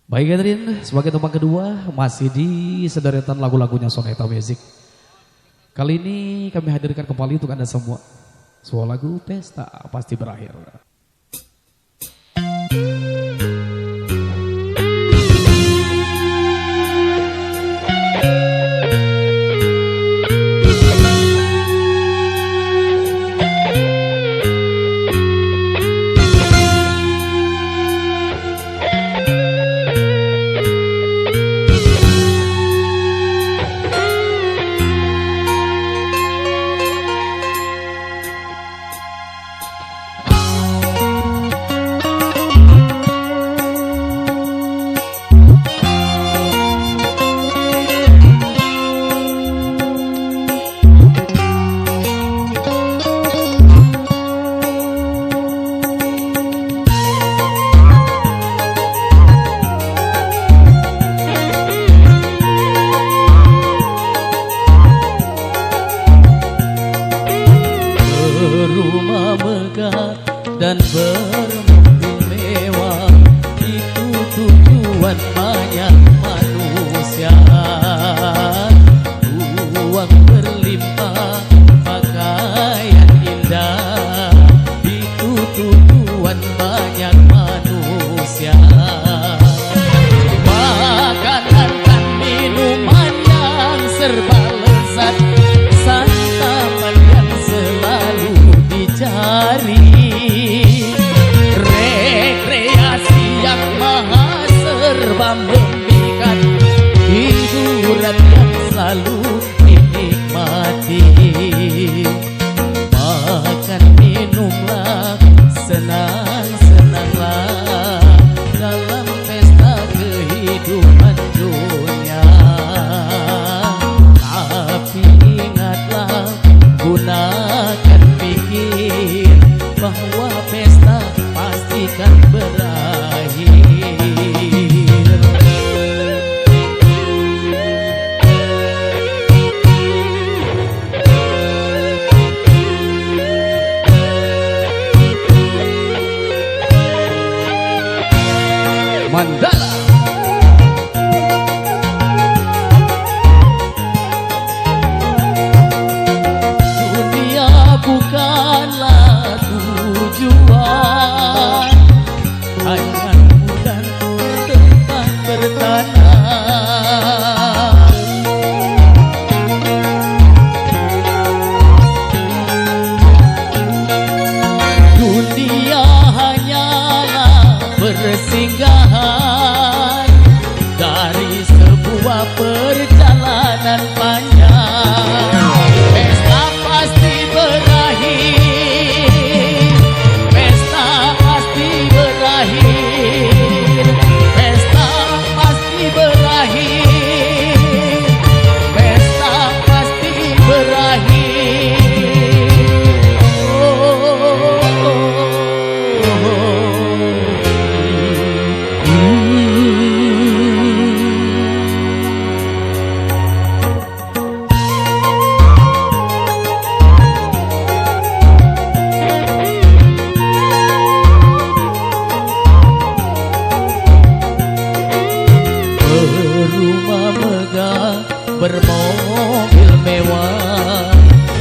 Baik Catherine, sebagai tempat kedua masih di sederetan lagu-lagunya Soneta Music. Kali ini kami hadirkan kembali untuk Anda semua sebuah lagu Pesta Pasti Berakhir. Rumah megah dan bermobil mewah, itu tujuan banyak manusia. Uang berlimpah, pakaian indah, itu tujuan banyak manusia. Makanan dan minuman yang serba lezat, santapan yang selalu dicari, rekreasi yang maha serba memikat, hiburan yang selalu dinikmati. Makan minumlah, senang-senanglah dalam pesta kehidupan dunia. Tapi ingatlah, gunakan pikir bahwa pesta pastikan berakhir. Mandala. Dunia bukanlah tujuan, hanya bukan tempat bertanah. Dunia hanyalah persinggahan dari sebuah perjalanan panjang. Pesta pasti berakhir, pesta pasti berakhir, pesta pasti berakhir, pesta pasti berakhir. Berumah megah, bermobil mewah,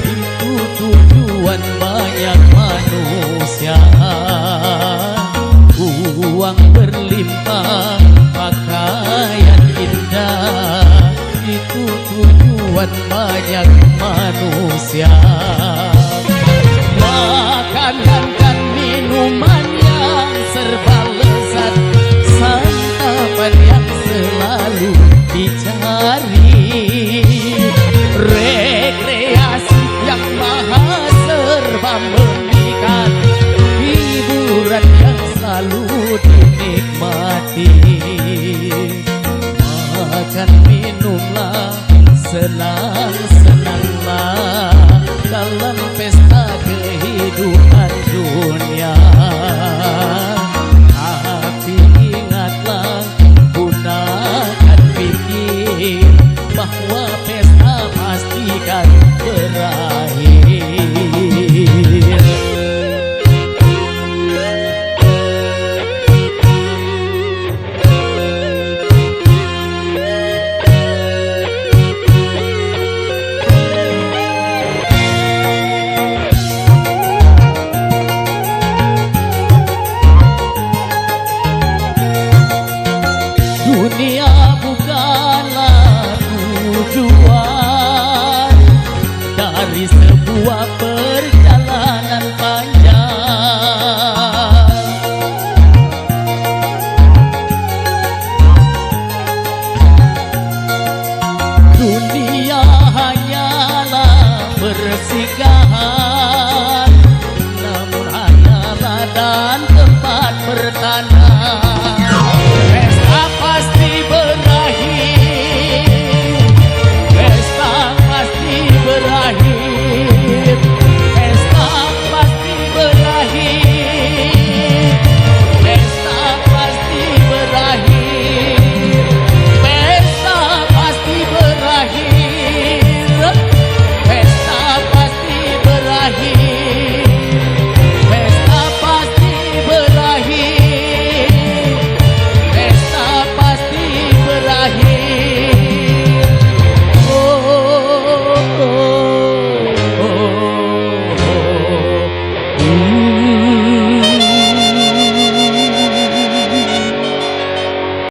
itu tujuan banyak manusia. Uang berlimpah, pakaian indah, itu tujuan banyak manusia. Makanan dan minuman yang serba lezat, santapan yang selalu dicari, rekreasi yang maha serba memikat, hiburan yang selalu dinikmati. Makan minumlah, senang-senanglah dalam pesta kehidupan dunia. Tapi ingatlah, gunakan pikir bahwa pesta pastikan berakhir. Dunia bukanlah tujuan dari sebuah